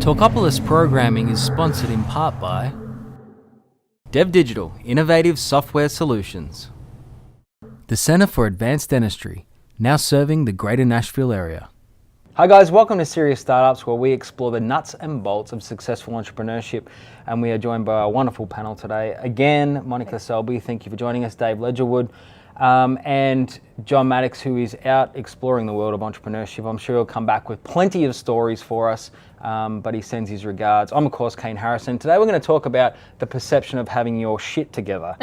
Talkopolis programming is sponsored in part by Dev Digital, innovative software solutions. The Center for Advanced Dentistry, now serving the greater Nashville area. Hi guys, welcome to Serious Startups, where we explore the nuts and bolts of successful entrepreneurship, and we are joined by a wonderful panel today. Again, Monica Selby, thank you for joining us, Dave Ledgerwood, and John Maddox, who is out exploring the world of entrepreneurship. I'm sure he'll come back with plenty of stories for us, but he sends his regards. I'm, of course, Kane Harrison. Today we're going to talk about the perception of having your shit together.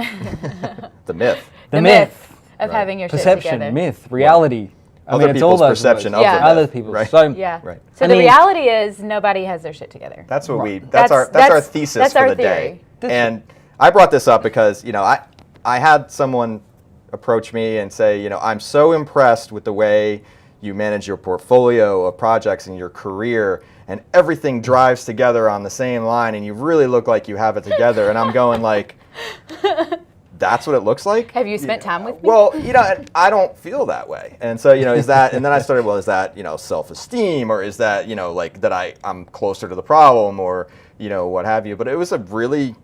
The myth. The myth of having your perception, shit together. Myth, reality. Other people's perception of the myth. Other people's. Right. So, Right. So the reality is nobody has their shit together. That's what that's our thesis for the day. And I brought this up because, I had someone approach me and say, I'm so impressed with the way you manage your portfolio of projects and your career, and everything drives together on the same line, and you really look like you have it together. And I'm going like, that's what it looks like? Have you spent time with me? Well, I don't feel that way. And so, is that, and then I started, is that, self-esteem, or is that, like that I'm closer to the problem, or, what have you. But it was a really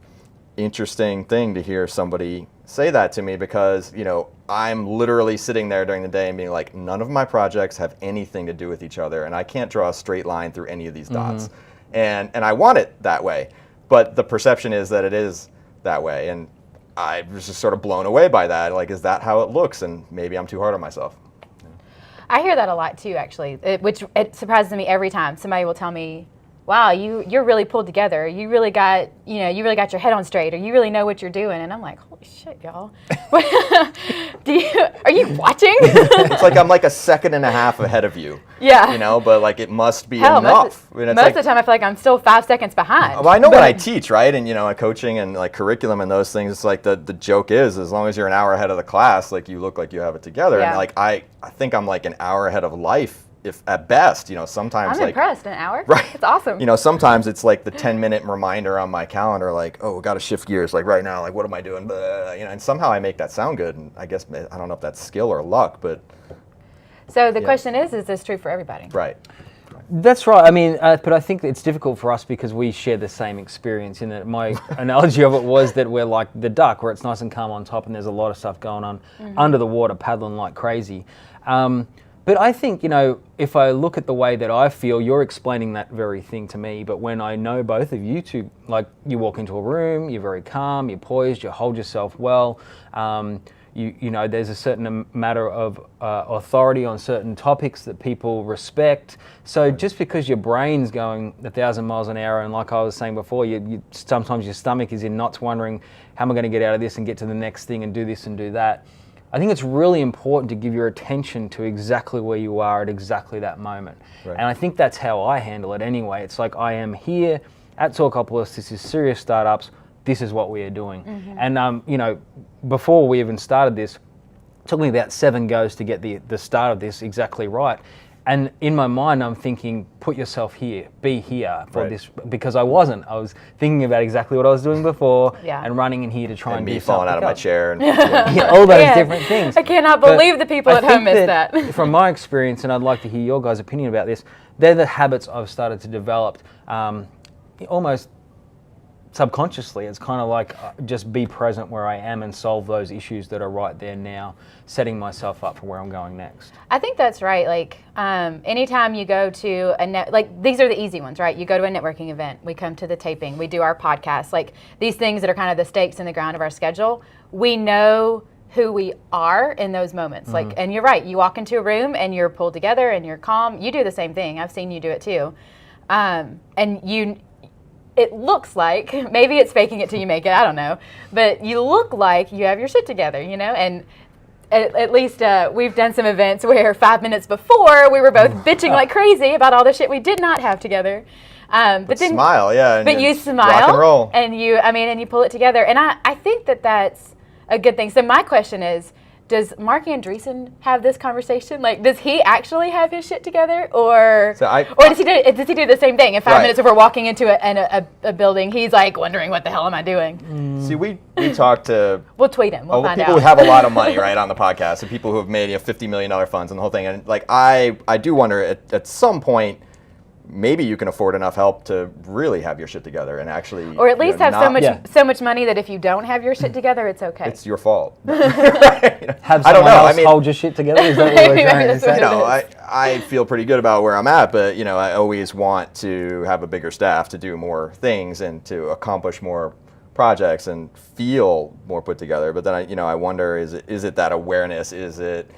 interesting thing to hear somebody say that to me, because, I'm literally sitting there during the day and being like, none of my projects have anything to do with each other, and I can't draw a straight line through any of these dots. And I want it that way, but the perception is that it is that way. And I was just sort of blown away by that. Like, is that how it looks? And maybe I'm too hard on myself. I hear that a lot too, actually, which it surprises me every time. Somebody will tell me, wow, you're really pulled together. You really got, you really got your head on straight, or you really know what you're doing. And I'm like, holy shit, y'all. Are you watching? It's like I'm like a second and a half ahead of you. Yeah. But like it must be enough. Most of the time I feel like I'm still 5 seconds behind. Well, I know when I teach, right? And, coaching and like curriculum and those things, it's like the joke is, as long as you're an hour ahead of the class, like you look like you have it together. Yeah. And like I think I'm like an hour ahead of life. If at best, sometimes I'm impressed, an hour? Right. It's awesome. Sometimes it's like the 10-minute reminder on my calendar, like, oh, we got to shift gears, like right now, like what am I doing? And somehow I make that sound good. And I guess, I don't know if that's skill or luck, but. So the question is this true for everybody? Right. That's right. I mean, but I think it's difficult for us because we share the same experience. In that, my analogy of it was that we're like the duck, where it's nice and calm on top, and there's a lot of stuff going on under the water, paddling like crazy. But I think, if I look at the way that I feel, you're explaining that very thing to me. But when I know both of you two, like you walk into a room, you're very calm, you're poised, you hold yourself well. There's a certain matter of authority on certain topics that people respect. So just because your brain's going 1,000 miles an hour, and like I was saying before, sometimes your stomach is in knots wondering, how am I going to get out of this and get to the next thing and do this and do that? I think it's really important to give your attention to exactly where you are at exactly that moment. Right. And I think that's how I handle it anyway. It's like, I am here at Talkopolis, this is Serious Startups, this is what we are doing. And before we even started this, it took me about 7 goes to get the start of this exactly right. And in my mind, I'm thinking, put yourself here, be here for this, because I wasn't. I was thinking about exactly what I was doing before and running in here to try and do something. Me falling out of my chair. And, all those different things. I cannot believe the people at home missed that. From my experience, and I'd like to hear your guys' opinion about this, they're the habits I've started to develop almost subconsciously. It's kind of like just be present where I am and solve those issues that are right there now, setting myself up for where I'm going next. I think that's right. Like anytime you go to these are the easy ones, right? You go to a networking event, we come to the taping, we do our podcast, like these things that are kind of the stakes in the ground of our schedule. We know who we are in those moments. Like, and you're right, you walk into a room and you're pulled together and you're calm. You do the same thing. I've seen you do it too. It looks like, maybe it's faking it till you make it, I don't know, but you look like you have your shit together, and at least we've done some events where 5 minutes before we were both bitching like crazy about all the shit we did not have together. But then smile, yeah. But you smile, rock and roll. And you pull it together. And I think that that's a good thing. So my question is, does Mark Andreessen have this conversation? Like, does he actually have his shit together, or does he do the same thing? In 5 minutes, if we're walking into a building, he's like wondering, what the hell am I doing? See, we talk to we'll tweet him. We'll find out. People who have a lot of money, right, on the podcast, and people who have made $50 million funds and the whole thing. And like, I do wonder at some point, maybe you can afford enough help to really have your shit together and actually, or at least have not, so much money that if you don't have your shit together, it's okay. it's your fault. Have I don't someone know. else hold your shit together? Is that what Maybe we're trying to that's what say? it No, is. I feel pretty good about where I'm at, but I always want to have a bigger staff to do more things and to accomplish more projects and feel more put together. But then I wonder, is it that awareness? Is it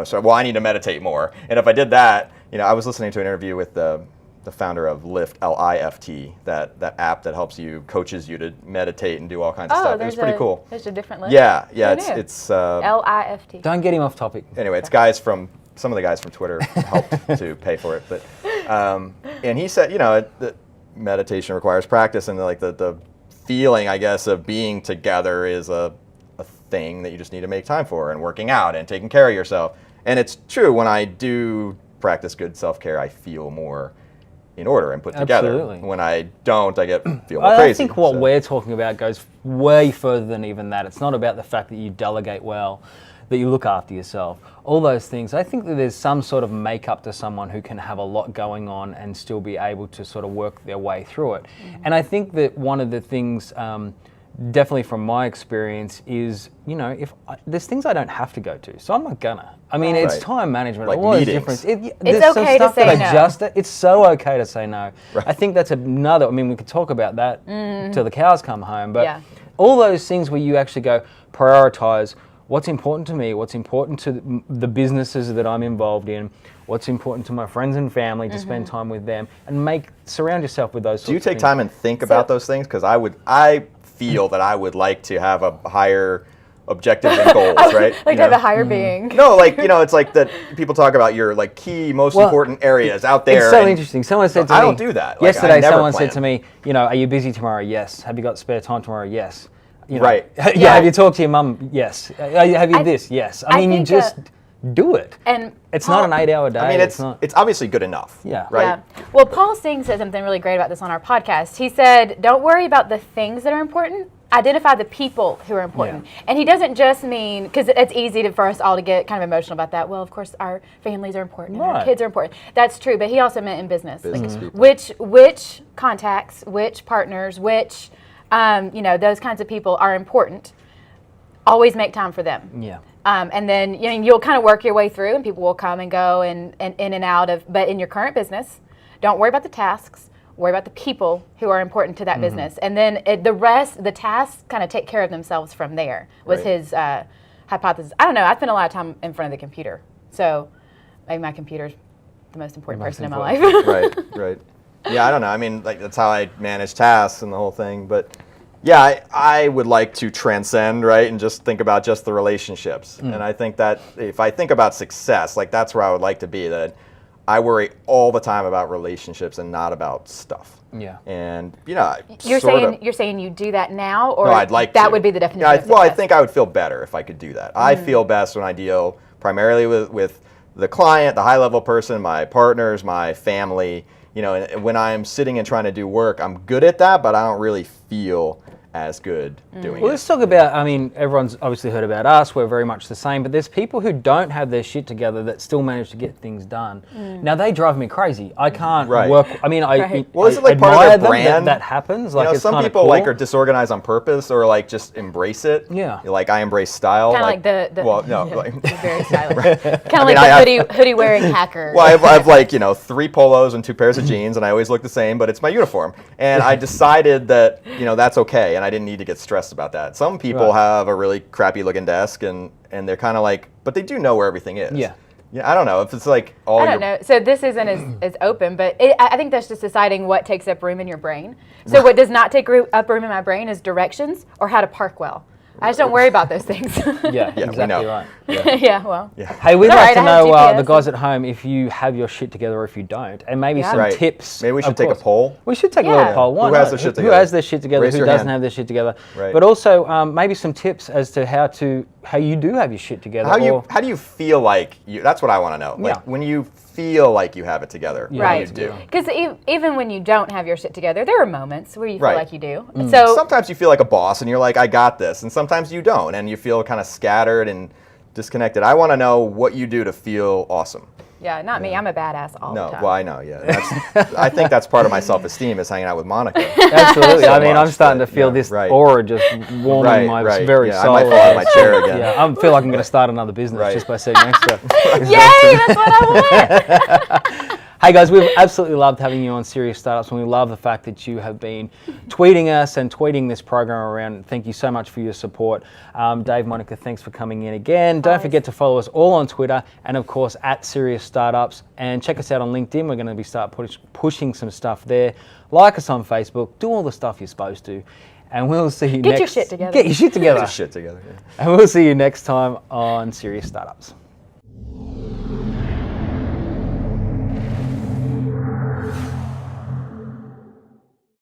so I need to meditate more. And if I did that, I was listening to an interview with the founder of Lift, Lift, that app that helps you, coaches you to meditate and do all kinds of stuff. It was pretty cool. There's a different list. Yeah, Who knew? it's Lift. Don't get him off topic. anyway, it's some of the guys from Twitter helped to pay for it, but and he said, that meditation requires practice, and the feeling, I guess, of being together is a thing that you just need to make time for, and working out and taking care of yourself. And it's true, when I do practice good self-care, I feel more in order and put together. Absolutely. When I don't, I feel more I crazy. think what we're talking about goes way further than even that. It's not about the fact that you delegate well, that you look after yourself, all those things. I think that there's some sort of makeup to someone who can have a lot going on and still be able to sort of work their way through it. Mm-hmm. And I think that one of the things, definitely from my experience, is, if there's things I don't have to go to, so I'm not gonna. I mean, it's Right. time management. Like all those meetings. different. It's there's some okay to stuff say that no. I just. It's so okay to say no. Right. I think that's another. I mean, we could talk about that till the cows come home. But Yeah. all those things where you actually go prioritize what's important to me, what's important to the businesses that I'm involved in, what's important to my friends and family, to spend time with them, and surround yourself with those. Do you sorts of take things. time and think about those things? Because I feel that I would like to have a higher objectives and goals, right? Like to have a higher being. No, it's like that people talk about your key, most important areas out there. It's so and interesting. Someone said to me, I don't do that. Like, I yesterday, never someone plan. said to me, are you busy tomorrow? Yes. Have you got spare time tomorrow? Yes. Right. Yeah. Have you talked to your mum? Yes. Have you this? Yes. I mean, you think, just do it. And It's not an 8-hour day. I mean, it's not. it's obviously good enough. Yeah. Right. Yeah. Well, Paul Singh said something really great about this on our podcast. He said, don't worry about the things that are important. Identify the people who are important. Yeah. And he doesn't just mean, because it's easy for us all to get kind of emotional about that. Well, of course, our families are important and our Right. kids are important. That's true, but he also meant in business. Business Like, people. which contacts, which partners, which, those kinds of people are important. Always make time for them. Yeah. And then you'll kind of work your way through, and people will come and go and in and out of. But in your current business, don't worry about the tasks. Worry about the people who are important to that business, and then the tasks kind of take care of themselves from there. Was Right. his hypothesis? I don't know. I spend a lot of time in front of the computer, so maybe my computer's the most important person in my life. Right. Yeah, I don't know. I mean, that's how I manage tasks and the whole thing. But yeah, I would like to transcend, right, and just think about just the relationships. And I think that if I think about success, that's where I would like to be. That I worry all the time about relationships and not about stuff. Yeah. And You're saying you do that now, or no, I'd like that to. would be the definition. Yeah, of well, I success? think I would feel better if I could do that. I feel best when I deal primarily with the client, the high-level person, my partners, my family. And when I'm sitting and trying to do work, I'm good at that, but I don't really feel as good doing Well, it. let's talk about, everyone's obviously heard about us. We're very much the same, but there's people who don't have their shit together that still manage to get things done. Now, they drive me crazy. I can't Right. work. I mean, Right. Well, is it I like part of admire their them brand? that happens. It's Some kinda people cool. are disorganized on purpose, or just embrace it. Yeah. Like I embrace style. Kind of like the Well, no. very stylish. Kind of like I the hoodie wearing hacker. Well, I've 3 polos and 2 pairs of jeans, and I always look the same, but it's my uniform. And I decided that that's okay, and I didn't need to get stressed about that. Some people Right. have a really crappy looking desk, and they're kind of but they do know where everything is. Yeah. Yeah, I don't know if it's all. I don't know. So this isn't as open, but I think that's just deciding what takes up room in your brain. So what does not take up room in my brain is directions or how to park well. I just don't worry about those things. Yeah, Yeah, we exactly know. right. Yeah, well. Yeah. Hey, we'd It's all like to right, I have know the GPS. guys at home if you have your shit together or if you don't, and maybe Yeah. some Right. tips. Maybe we should of take a course. poll. We should take a Yeah. little poll. Why Who has not? their shit Who together? has their shit together? Raise Who your doesn't hand. have their shit together? Right. But also maybe some tips as to how you do have your shit together. How or- do you feel like you? That's what I want to know. Yeah. When you feel like you have it together, Yeah. what Right. do you do? Because even when you don't have your shit together, there are moments where you feel Right. like you do. So Sometimes you feel like a boss and you're like, I got this. And sometimes you don't. And you feel kind of scattered and disconnected. I want to know what you do to feel awesome. Yeah, not me. I'm a badass all the No, time. well, I know, yeah. I think that's part of my self-esteem is hanging out with Monica. Absolutely. So I mean, I'm much starting that- to feel yeah, this right. aura just warming my very yeah, soul. I might fall out of my chair again. Yeah, I feel like I'm going to start another business Right. just by sitting next to her. Yay! That's what I want. Hey guys, we've absolutely loved having you on Serious Startups, and we love the fact that you have been tweeting us and tweeting this program around. Thank you so much for your support. Dave, Monica, thanks for coming in again. Don't forget to follow us all on Twitter and of course at Serious Startups, and check us out on LinkedIn. We're going to be pushing some stuff there. Like us on Facebook. Do all the stuff you're supposed to. And we'll see you next. Get your shit together. Get your shit together. Get your shit together. Yeah. And we'll see you next time on Serious Startups.